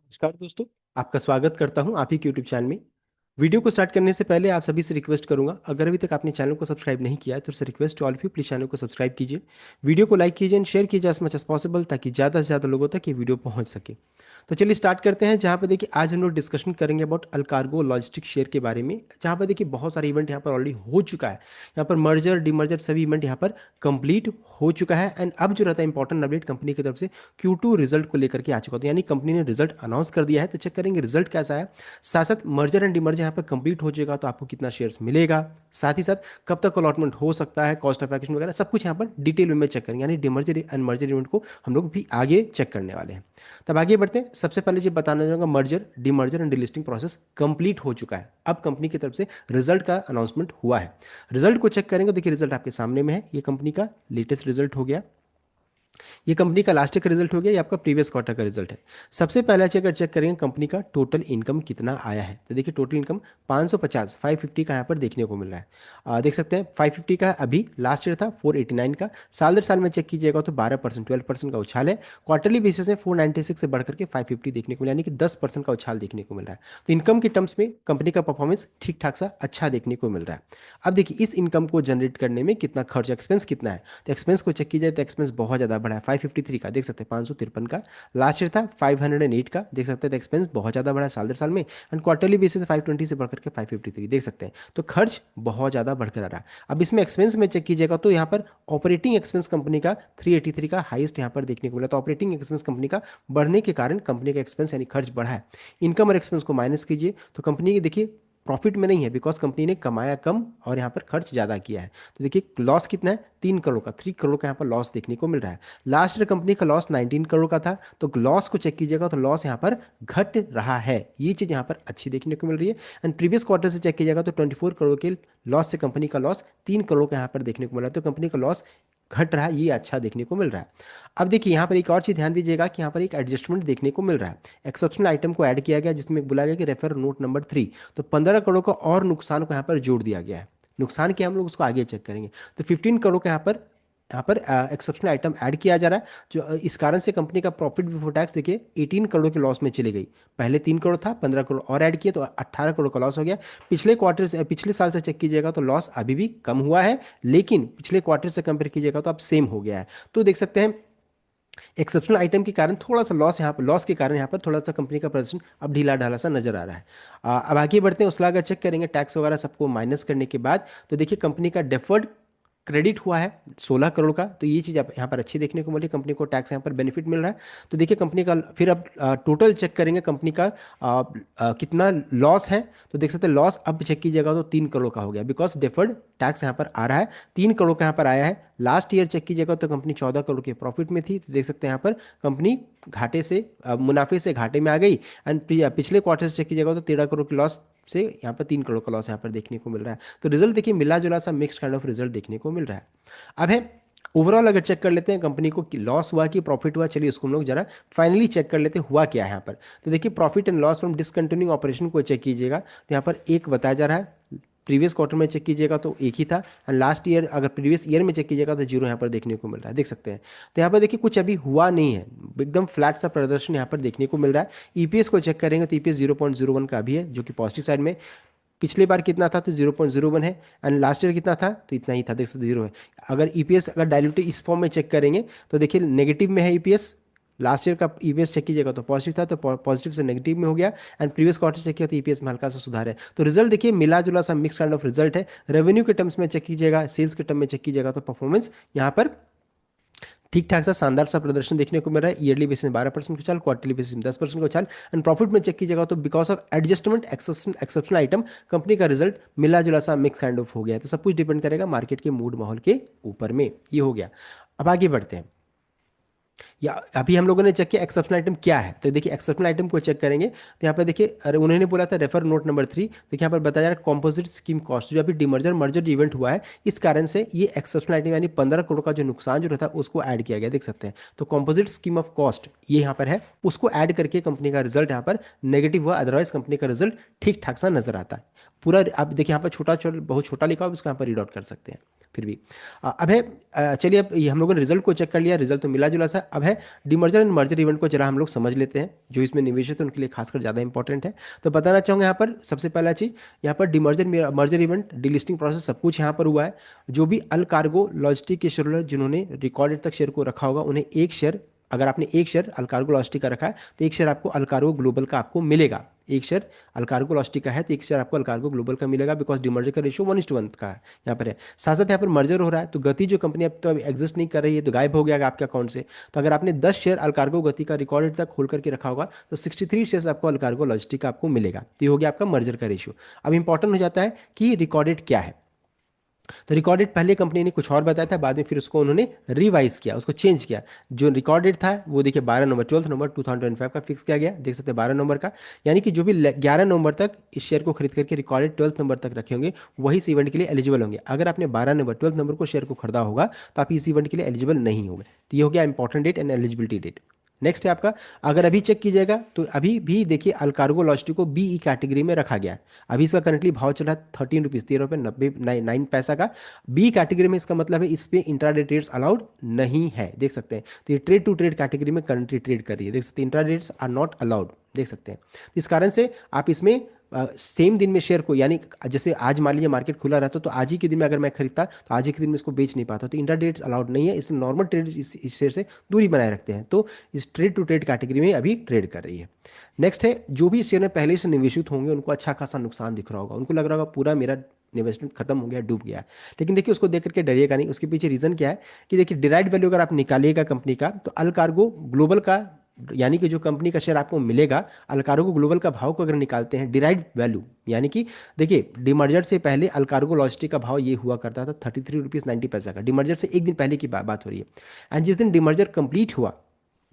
नमस्कार दोस्तों। आपका स्वागत करता हूं आप ही के यूट्यूब चैनल में। वीडियो को स्टार्ट करने से पहले आप सभी से रिक्वेस्ट करूंगा, अगर अभी तक आपने चैनल को सब्सक्राइब नहीं किया है तो request to all of you, please channel को सब्सक्राइब कीजिए। वीडियो को लाइक कीजिए एंड शेयर कीजिए एज मच एज पॉसिबल, ताकि ज़्यादा से ज़्यादा लोगों तक ये वीडियो पहुंच सके। तो चलिए स्टार्ट करते हैं। जहाँ पे देखिए आज हम लोग डिस्कशन करेंगे अबाउट अलकार्गो लॉजिस्टिक शेयर के बारे में, जहाँ पे देखिए बहुत सारे इवेंट यहाँ पर ऑलरेडी हो चुका है। यहाँ पर मर्जर डीमर्जर सभी इवेंट यहाँ पर कंप्लीट हो चुका है। एंड अब जो रहता है इंपॉर्टेंट अपडेट कंपनी की तरफ से Q2 रिजल्ट को लेकर के आ चुका, तो यानी कंपनी ने रिजल्ट अनाउंस कर दिया है। तो चेक करेंगे रिजल्ट कैसा है, साथ साथ मर्जर एंड डीमर्जर यहाँ पर कंप्लीट हो जाएगा तो आपको कितना शेयर्स मिलेगा, साथ ही साथ कब तक अलॉटमेंट हो सकता है, कॉस्ट ऑफ एक्विजिशन वगैरह सब कुछ यहाँ पर डिटेल में चेक करेंगे। यानी डीमर्जर एंड मर्जर इवेंट को हम लोग भी आगे चेक करने वाले हैं। तब आगे बढ़ते हैं। सबसे पहले जो बताना चाहूंगा, merger demerger and delisting process complete हो चुका है। अब कंपनी की तरफ से रिजल्ट का अनाउंसमेंट हुआ है। रिजल्ट को चेक करेंगे, देखिए रिजल्ट आपके सामने में है। ये कंपनी का लेटेस्ट रिजल्ट हो गया, ये कंपनी का लास्ट ईयर का रिजल्ट हो गया, ये आपका प्रीवियस क्वार्टर का रिजल्ट है। सबसे पहले अगर चेक करेंगे कंपनी का टोटल इनकम कितना आया है, तो देखिए टोटल इनकम 550 का यहाँ पर देखने को मिल रहा है। देख सकते हैं 550 का अभी, लास्ट ईयर था 489 का। साल दर साल में चेक कीजिएगा तो 12% 12% का उछाल है। क्वार्टरली बेसिस में 496 से बढ़कर के 550 देखने को मिला, यानी कि 10% का उछाल देखने को मिल रहा है। तो इनकम के टर्म्स में कंपनी का परफॉर्मेंस ठीक ठाक सा अच्छा देखने को मिल रहा है। अब देखिए इस इनकम को जनरेट करने में कितना खर्च, एक्सपेंस कितना है, तो एक्सपेंस को चेक किया जाए तो एक्सपेंस बहुत ज़्यादा बढ़ा है। 553 का देख सकते हैं, 553 का लास्ट ईयर था, 508 का देख सकते हैं। तो एक्सपेंस बहुत ज़्यादा बढ़ा है साल दर साल में। एंड क्वार्टरली बेसिस 520 से बढ़कर के 553 देख सकते हैं। तो खर्च बहुत ज़्यादा बढ़कर आ रहा है। अब इसमें एक्सपेंस में चेक कीजिएगा तो यहाँ पर ऑपरेटिंग एक्सपेंस कंपनी का 383 का हाईएस्ट यहाँ पर देखने को मिला। तो ऑपरेटिंग एक्सपेंस कंपनी का बढ़ने के कारण कंपनी का एक्सपेंस यानी खर्च बढ़ा है। इनकम और एक्सपेंस को माइनस कीजिए तो कंपनी की देखिए प्रॉफिट में नहीं है, बिकॉज कंपनी ने कमाया कम और यहाँ पर खर्च ज़्यादा किया है। तो देखिए लॉस कितना है, 3 करोड़ का, 3 करोड़ का यहाँ पर लॉस देखने को मिल रहा है। लास्ट ईयर कंपनी का लॉस 19 करोड़ का था, तो लॉस को चेक कीजिएगा तो लॉस यहाँ पर घट रहा है। ये चीज़ यहाँ पर अच्छी देखने को मिल रही है। एंड प्रीवियस क्वार्टर से चेक कीजिएगा तो 24 करोड़ के लॉस से कंपनी का लॉस 3 करोड़ का यहाँ पर देखने को मिला है। तो कंपनी का लॉस घट रहा है, ये अच्छा देखने को मिल रहा है। अब देखिए यहाँ पर एक और चीज़ ध्यान दीजिएगा कि यहाँ पर एक एडजस्टमेंट देखने को मिल रहा है। एक्सेप्शनल आइटम को ऐड किया गया, जिसमें बोला गया कि रेफर नोट नंबर 3, तो 15 करोड़ का और नुकसान को यहाँ पर जोड़ दिया गया है। नुकसान क्या हम लोग उसको आगे चेक करेंगे। तो 15 करोड़ का यहाँ पर एक्सेप्शनल आइटम ऐड किया जा रहा है, जो इस कारण से कंपनी का प्रॉफिट बिफोर टैक्स देखिए 18 करोड़ के लॉस में चली गई। पहले 3 करोड़ था, 15 करोड़ और ऐड किए तो 18 करोड़ का लॉस हो गया। पिछले क्वार्टर से, पिछले साल से चेक कीजिएगा तो लॉस अभी भी कम हुआ है, लेकिन पिछले क्वार्टर से कंपेयर कीजिएगा तो अब सेम हो गया है। तो देख सकते हैं एक्सेप्शनल आइटम के कारण थोड़ा सा लॉस, यहाँ पर लॉस के कारण यहाँ पर थोड़ा सा कंपनी का प्रदर्शन अब ढीला ढाला सा नजर आ रहा है। अब आगे बढ़ते हैं। उसका अगर चेक करेंगे टैक्स वगैरह सबको माइनस करने के बाद, तो देखिए कंपनी का डेफर्ड क्रेडिट हुआ है 16 करोड़ का। तो ये चीज़ आप यहाँ पर अच्छी देखने को मिली, कंपनी को टैक्स यहाँ पर बेनिफिट मिल रहा है। तो देखिए कंपनी का फिर अब टोटल चेक करेंगे कंपनी का कितना लॉस है। तो देख सकते हैं लॉस अब चेक कीजिएगा तो 3 करोड़ का हो गया, बिकॉज डेफर्ड टैक्स यहाँ पर आ रहा है। 3 करोड़ का यहाँ पर आया है। लास्ट ईयर चेक कीजिएगा तो कंपनी 14 करोड़ के प्रॉफिट में थी। तो देख सकते हैं यहाँ पर कंपनी घाटे से मुनाफे से घाटे में आ गई। एंड पिछले क्वार्टर से चेक कीजिएगा तो 13 करोड़ की लॉस से यहाँ पर 3 करोड़ का लॉस यहाँ पर देखने को मिल रहा है। तो रिजल्ट देखिए मिला जुला सा मिक्स काइंड ऑफ रिजल्ट देखने को मिल रहा है। अब है ओवरऑल अगर चेक कर लेते हैं कंपनी को कि लॉस हुआ कि प्रॉफिट हुआ, चलिए उसको हम लोग जरा फाइनली चेक कर लेते हैं हुआ क्या है यहाँ पर। तो देखिए profit and loss from discontinuing operation को चेक कीजिएगा तो यहाँ पर एक बताया जा रहा है। प्रीवियस क्वार्टर में चेक कीजिएगा तो एक ही था। एंड लास्ट ईयर अगर प्रीवियस ईयर में चेक कीजिएगा तो जीरो यहाँ पर देखने को मिल रहा है, देख सकते हैं। तो यहाँ पर देखिए कुछ अभी हुआ नहीं है, एकदम फ्लैट सा प्रदर्शन यहाँ पर देखने को मिल रहा है। ईपीएस को चेक करेंगे तो ईपीएस 0.01 का भी है, जो कि पॉजिटिव साइड में। पिछले बार कितना था तो 0.01 है। एंड लास्ट ईयर कितना था तो इतना ही था, देख सकते जीरो है। अगर ईपीएस अगर डायल्यूटेड इस फॉर्म में चेक करेंगे तो देखिए नेगेटिव में है ईपीएस। लास्ट ईयर का ईपीएस चेक कीजिएगा तो पॉजिटिव था, तो पॉजिटिव से नेगेटिव में हो गया। एंड प्रीवियस क्वार्टर चेक किया तो ईपीएस में हल्का सा सुधार है। तो रिजल्ट देखिए मिला जुला सा मिक्स काइंड ऑफ रिजल्ट है। रेवेन्यू के टर्म्स में चेक कीजिएगा, सेल्स के टर्म में चेक कीजिएगा तो परफॉर्मेंस यहाँ पर ठीक ठाक सा शानदार सा प्रदर्शन देखने को मिल रहा है। ईयरली बेसिस में 12% का उछाल, क्वार्टरली बेसिस में 10% का उछाल। एंड प्रॉफिट में चेक कीजिएगा तो because of adjustment exceptional item company का रिजल्ट मिला जुला सा मिक्स काइंड ऑफ हो गया है। तो सब कुछ डिपेंड करेगा मार्केट के मूड माहौल के ऊपर में, ये हो गया। अब आगे बढ़ते हैं। या अभी हम लोगों ने चेक किया एक्सेप्शनल आइटम क्या है। तो देखिए एक्सेप्शनल आइटम को चेक करेंगे तो यहाँ पर देखिए, अरे उन्होंने बोला था रेफर नोट नंबर 3। देखिए यहाँ पर बताया जा रहा है कॉम्पोजिट स्कीम कॉस्ट, जो अभी डिमर्जर मर्जर इवेंट हुआ है, इस कारण से ये एक्सेप्शनल आइटम यानी 15 करोड़ का जो नुकसान जो रहता है उसको ऐड किया गया, देख सकते हैं। तो कॉम्पोजिट स्कीम ऑफ कॉस्ट ये यहाँ पर है, उसको ऐड करके कंपनी का रिजल्ट यहाँ पर नेगेटिव हुआ। अदरवाइज कंपनी का रिजल्ट ठीक ठाक सा नजर आता है पूरा। आप देखिए यहाँ पर छोटा छोटा बहुत छोटा लिखा हुआ है, उसको यहाँ पर रीड आउट कर सकते हैं। फिर भी अब है चलिए अब ये हम लोगों ने रिजल्ट को चेक कर लिया, रिजल्ट तो मिला जुला सा। अब है डिमर्जर एंड मर्जर इवेंट को जरा हम लोग समझ लेते हैं, जो इसमें निवेशक है उनके लिए खासकर ज़्यादा इंपॉर्टेंट है। तो बताना चाहूँगा यहाँ पर सबसे पहला चीज़, यहाँ पर demerger merger event delisting process सब कुछ यहाँ पर हुआ है। जो भी अल कार्गो लॉजिस्टिक के शेयर जिन्होंने रिकॉर्ड डेट तक शेयर को रखा होगा, उन्हें एक शेयर, अगर आपने एक शेयर अल्कार्गो लॉजिस्टिक का रखा है तो एक शेयर आपको अल्कार्गो ग्लोबल का आपको मिलेगा। एक शेयर अल्कार्गो लॉजिस्टिक का है तो एक शेयर आपको अल्कार्गो ग्लोबल का मिलेगा, बिकॉज डिमर्जर का रेशियो 1:1 का है यहाँ पर है। साथ साथ यहाँ पर मर्जर हो रहा है, तो गति जो कंपनी अब तो एग्जिस्ट नहीं कर रही है, तो गायब हो गया आपके अकाउंट से। तो अगर आपने 10 शेयर अल्कार्गो गति का रिकॉर्ड तक होल्ड करके रखा होगा तो 63 शेयर आपको अल्कार्गो लॉजिस्टिक का आपको मिलेगा। तो ये हो गया आपका मर्जर का रेशियो। अब इंपॉर्टेंट हो जाता है कि रिकॉर्डेड क्या है। तो रिकॉर्डेड पहले कंपनी ने कुछ और बताया था, बाद में फिर उसको उन्होंने रिवाइज किया, उसको चेंज किया। जो रिकॉर्डेड था वो देखिए 12 नवंबर 12 नवंबर 2025 का फिक्स किया गया, देख सकते हैं 12 नवंबर का। यानी कि जो भी 11 नवंबर तक इस शेयर को खरीद करके रिकॉर्डेड 12 नंबर तक रखे होंगे वही इस इवेंट के लिए एलिजिबल होंगे। अगर आपने 12 नवंबर 12 नंबर को शेयर को खरीदा होगा तो आप इस इवेंट के लिए एलिजिबल नहीं होंगे। तो ये हो गया important date and eligibility date. Next है आपका, अगर अभी चेक कीजिएगा तो अभी भी देखिए अल्कार्गो लॉजिस्टिक को बीई कैटेगरी में रखा गया है। अभी इसका करंटली भाव चल रहा है 13 रुपीज़, 13 रुपये 9 पैसा का। बी कैटेगरी में इसका मतलब है इस पे इंट्राडे ट्रेड्स अलाउड नहीं है, देख सकते हैं। तो ये ट्रेड टू ट्रेड कैटेगरी में करंटली ट्रेड कर रही है, देख सकते हैं intraday trades are not allowed, देख सकते हैं। तो इस कारण से आप इसमें सेम दिन में शेयर को, यानी जैसे आज मान लीजिए मार्केट खुला रहता तो आज ही के दिन में अगर मैं खरीदता तो आज ही के दिन में इसको बेच नहीं पाता। तो इंट्राडेट्स अलाउड नहीं है, इसलिए नॉर्मल ट्रेडर्स इस शेयर से दूरी बनाए रखते हैं। तो इस ट्रेड टू ट्रेड कैटेगरी में अभी ट्रेड कर रही है। नेक्स्ट है, जो भी इस शेयर में पहले से निवेशित होंगे उनको अच्छा खासा नुकसान दिख रहा होगा, उनको लग रहा होगा पूरा मेरा इन्वेस्टमेंट खत्म हो गया, डूब गया। लेकिन देखिए उसको देख करके डरिएगा नहीं, उसके पीछे रीजन क्या है कि देखिए डिराइव्ड वैल्यू अगर आप निकालिएगा कंपनी का, तो अल कार्गो ग्लोबल का, यानी कि जो कंपनी का शेयर आपको मिलेगा अल्कार्गो ग्लोबल का भाव को अगर निकालते हैं डिराइव्ड वैल्यू, यानी कि देखिए डिमर्जर से पहले अल्कार्गो लॉजिस्टिक का भाव ये हुआ करता था 33 रुपीज़ 90 पैसा का। डिमर्जर से एक दिन पहले की बात हो रही है। एंड जिस दिन डिमर्जर कंप्लीट हुआ,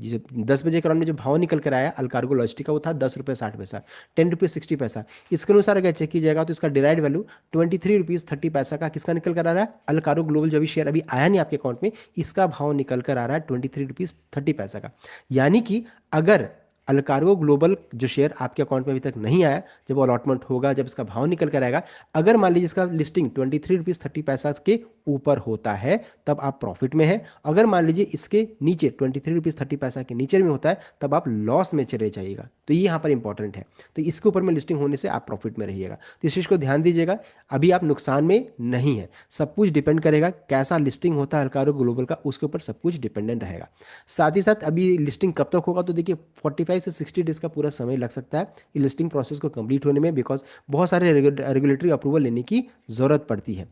जिसे 10 बजे के अराउंड में जो भाव निकल कर आया अल्कार्गो लॉजिस्टिक का, वो था 10 रुपये 60 पैसा, 10 रुपये 60 पैसा। इसके अनुसार अगर चेक कीजिएगा तो इसका डिराइड वैल्यू 23 रुपीज़ 30 पैसा का किसका निकल कर आ रहा है, अल्कार्गो ग्लोबल जो अभी शेयर अभी आया नहीं आपके अकाउंट में, इसका भाव निकल कर आ रहा है 23 रुपीज़ 30 पैसा का। यानी कि अगर अल्कार्गो ग्लोबल जो शेयर आपके अकाउंट में अभी तक नहीं आया, जब अलॉटमेंट होगा, जब इसका भाव निकल कर आएगा, अगर मान लीजिए इसका लिस्टिंग 23 रुपीज़ 30 पैसा के ऊपर होता है तब आप प्रॉफिट में हैं। अगर मान लीजिए इसके नीचे 23 रुपीज़ 30 पैसा के नीचे में होता है तब आप लॉस में चले जाइएगा। तो ये यहाँ पर इंपॉर्टेंट है। तो इसके ऊपर में लिस्टिंग होने से आप प्रॉफिट में रहिएगा, तो इस चीज़ को ध्यान दीजिएगा। अभी आप नुकसान में नहीं है, सब कुछ डिपेंड करेगा कैसा लिस्टिंग होता है अल्कार्गो ग्लोबल का, उसके ऊपर सब कुछ डिपेंडेंट रहेगा। साथ ही साथ अभी लिस्टिंग कब तक होगा, तो देखिए 45 से 60 डेज का पूरा समय लग सकता है ये लिस्टिंग प्रोसेस को कंप्लीट होने में, बिकॉज बहुत सारे रेगुलेटरी अप्रूवल लेने की जरूरत पड़ती है।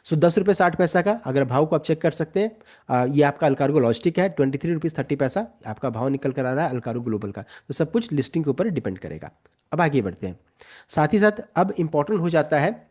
सो 10 रुपये 60 पैसा का अगर भाव को आप चेक कर सकते हैं, ये आपका अल्कार्गो लॉजिस्टिक है, 23 रुपीज़ 30 पैसा आपका भाव निकल कर आ रहा है अल्कार्गो ग्लोबल का। तो सब कुछ लिस्टिंग के ऊपर डिपेंड करेगा। अब आगे बढ़ते हैं। साथ ही साथ अब इंपॉर्टेंट हो जाता है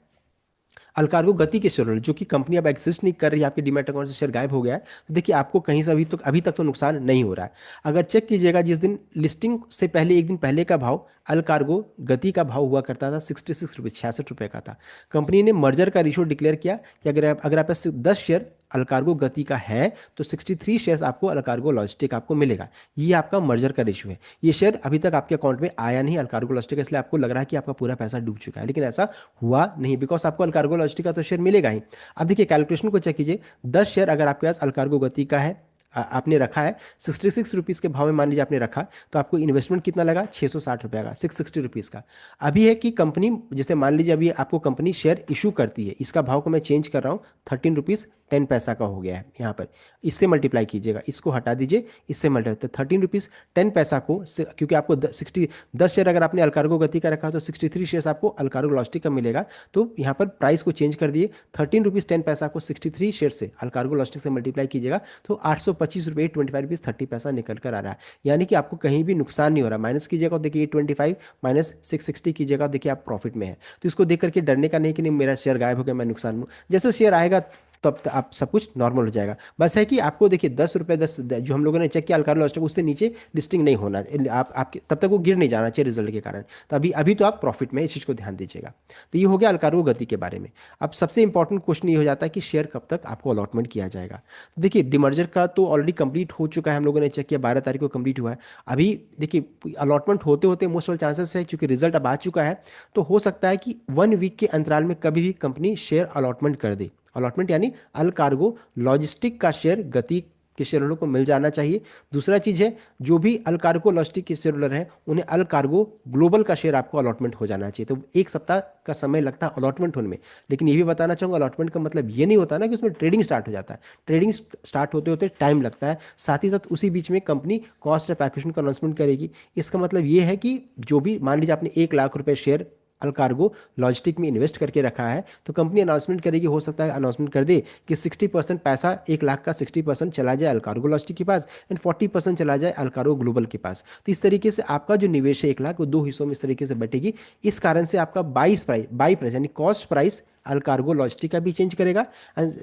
अल्कार्गो गति के शेयर, जो कि कंपनी अब एग्जिस्ट नहीं कर रही है, आपके डीमैट अकाउंट से शेयर गायब हो गया है। तो देखिए आपको कहीं से अभी तक तो नुकसान नहीं हो रहा है। अगर चेक कीजिएगा जिस दिन लिस्टिंग से पहले एक दिन पहले का भाव अल्कार्गो गति का भाव हुआ करता था 66 रुपये 66 रुपये का था। कंपनी ने मर्जर का रेशियो डिक्लेयर किया कि अगर आप 10 शेयर अल्कार्गो गति का है तो 63 शेयर्स आपको अल्कार्गो लॉजिस्टिक आपको मिलेगा। ये आपका मर्जर का रेशियो है। ये शेयर अभी तक आपके अकाउंट में आया नहीं अल्कार्गो लॉजिस्टिक, इसलिए आपको लग रहा है कि आपका पूरा पैसा डूब चुका है, लेकिन ऐसा हुआ नहीं, बिकॉज आपको अल्कार्गो लॉजिस्टिक का तो शेयर मिलेगा ही। अब देखिए कैलकुलेशन को चेक कीजिए, 10 शेयर अगर आपके पास अल्कार्गो गति का है, आपने रखा है 66 रुपीज़ के भाव में, मान लीजिए आपने रखा, तो आपको इन्वेस्टमेंट कितना लगा 660 रुपये का, 660 रुपीज़ का। अभी है कि कंपनी, जैसे मान लीजिए अभी आपको कंपनी शेयर इशू करती है, इसका भाव को मैं चेंज कर रहा हूँ 13 रुपीज़ 10 पैसा का हो गया है यहाँ पर, इससे मल्टीप्लाई कीजिएगा, इसको हटा दीजिए, इससे मल्टीप्लाई, तो 13 रुपीज़ 10 पैसा को, क्योंकि आपको 10 शेयर अगर आपने अल्कार्गो गति का रखा तो 63 शेयर आपको अल्कार्गो लॉजिस्टिक का मिलेगा। तो यहाँ पर प्राइस को चेंज कर दिए, 13 रुपीज़ 10 पैसा को 63 शेयर से अल्कार्गो लॉजिस्टिक से मल्टीप्लाई कीजिएगा तो 825 रुपये 25 रुपीज़ 30 पैसा निकल कर आ रहा है। यानी कि आपको कहीं भी नुकसान नहीं हो रहा। माइनस कीजिएगा, देखिए 25 माइनस 660 कीजिएगा, देखिए आप प्रॉफिट में है। तो इसको देख करके डरने का नहीं कि नहीं मेरा शेयर गायब हो गया, मैं नुकसान में हूं। जैसे शेयर आएगा तब आप सब कुछ नॉर्मल हो जाएगा। बस है कि आपको देखिए 10 रुपये 10 जो हम लोगों ने चेक किया अल्कार्गो लॉजिस्टिक, उससे नीचे लिस्टिंग नहीं होना, आपके तब तक वो गिर नहीं जाना चाहिए रिजल्ट के कारण। तो अभी तो आप प्रॉफिट में, इस चीज़ को ध्यान दीजिएगा। तो ये हो गया अल्कार्गो गति के बारे में। अब सबसे इंपॉर्टेंट क्वेश्चन ये हो जाता है कि शेयर कब तक आपको अलॉटमेंट किया जाएगा। तो देखिए डिमर्जर का तो ऑलरेडी कंप्लीट हो चुका है, हम लोगों ने चेक किया 12 तारीख को कंप्लीट हुआ है। अभी देखिए अलॉटमेंट होते होते मोस्ट ऑफ चांसेस है, क्योंकि रिजल्ट अब आ चुका है, तो हो सकता है कि 1 वीक के अंतराल में कभी भी कंपनी शेयर अलॉटमेंट कर दे। अलॉटमेंट यानी अल कार्गो लॉजिस्टिक का शेयर गति के शेयर होल्डर को मिल जाना चाहिए। दूसरा चीज है, जो भी अल कार्गो लॉजिस्टिक के शेयर होल्डर हैं उन्हें अल कार्गो ग्लोबल का शेयर आपको अलॉटमेंट हो जाना चाहिए। तो एक सप्ताह का समय लगता है अलॉटमेंट होने में। लेकिन ये भी बताना चाहूंगा, अलॉटमेंट का मतलब ये नहीं होता ना कि उसमें ट्रेडिंग स्टार्ट हो जाता है। ट्रेडिंग स्टार्ट होते होते टाइम लगता है, साथ ही साथ उसी बीच में कंपनी कॉस्ट ऑफ एक्विजिशन का अनाउंसमेंट करेगी। इसका मतलब ये है कि जो भी, मान लीजिए आपने 1 लाख रुपए शेयर अलकार्गो लॉजिस्टिक में इन्वेस्ट करके रखा है, तो कंपनी अनाउंसमेंट करेगी, हो सकता है अनाउंसमेंट कर दे कि 60% पैसा, 1 लाख का 60% चला जाए अलकार्गो लॉजिस्टिक के पास एंड 40% चला जाए अलकार्गो ग्लोबल के पास। तो इस तरीके से आपका जो निवेश है 1 लाख, वो दो हिस्सों में इस तरीके से बटेगी। इस कारण से आपका बाई प्राइस यानी कॉस्ट प्राइस अलकार्गो लॉजिस्टिक का भी चेंज करेगा,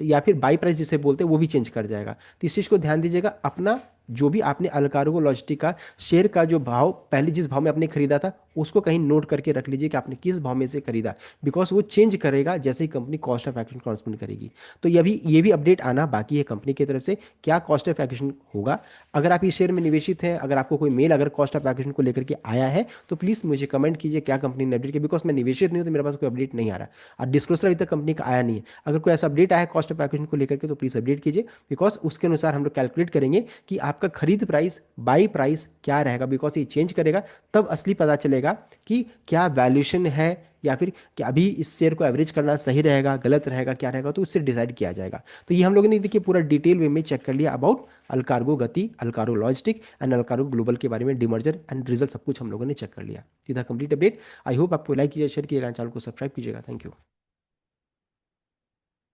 या फिर बाई प्राइस जिसे बोलते हैं वो भी चेंज कर जाएगा। तो इस चीज़ को ध्यान दीजिएगा। अपना जो भी आपने अलकार्गो लॉजिस्टिक का शेयर का जो भाव, पहले जिस भाव में आपने खरीदा था, उसको कहीं नोट करके रख लीजिए कि आपने किस भाव में से खरीदा, बिकॉज वो चेंज करेगा जैसे ही company cost of acquisition announcement करेगी। तो ये भी अपडेट आना बाकी है कंपनी की तरफ से, क्या कॉस्ट ऑफ एक्विजिशन होगा। अगर आप इस शेयर में निवेशित हैं, अगर आपको कोई मेल अगर कॉस्ट ऑफ एक्विजिशन को लेकर के आया है, तो प्लीज़ मुझे कमेंट कीजिए क्या कंपनी ने अपडेट किया, बिकॉज मैं निवेशित नहीं हूं तो मेरे पास कोई अपडेट नहीं आ रहा और डिस्क्लोजर अभी तक कंपनी का आया नहीं है। अगर कोई ऐसा अपडेट आया है कॉस्ट ऑफ एक्विजिशन को लेकर के, तो प्लीज़ अपडेट कीजिए, बिकॉज उसके अनुसार हम लोग कैलकुलेट करेंगे कि आपका खरीद प्राइस, बाई प्राइस क्या रहेगा, बिकॉज ये चेंज करेगा। तब असली पता चलेगा कि क्या वैल्यूएशन है, या फिर क्या अभी इस शेयर को एवरेज करना सही रहेगा, गलत रहेगा, क्या रहेगा, तो उससे डिसाइड किया जाएगा। तो ये हम लोगों ने देखिए पूरा डिटेल वे में चेक कर लिया अबाउट अलकार्गो गति, Allcargo logistic and Allcargo global के बारे में, डीमर्जर एंड रिजल्ट सब कुछ हम लोगों ने चेक कर लिया। ये था कंप्लीट अपडेट। आई होप आपको लाइक कीजिए, शेयर कीजिएगा, चैनल को सब्सक्राइब कीजिएगा। Thank you.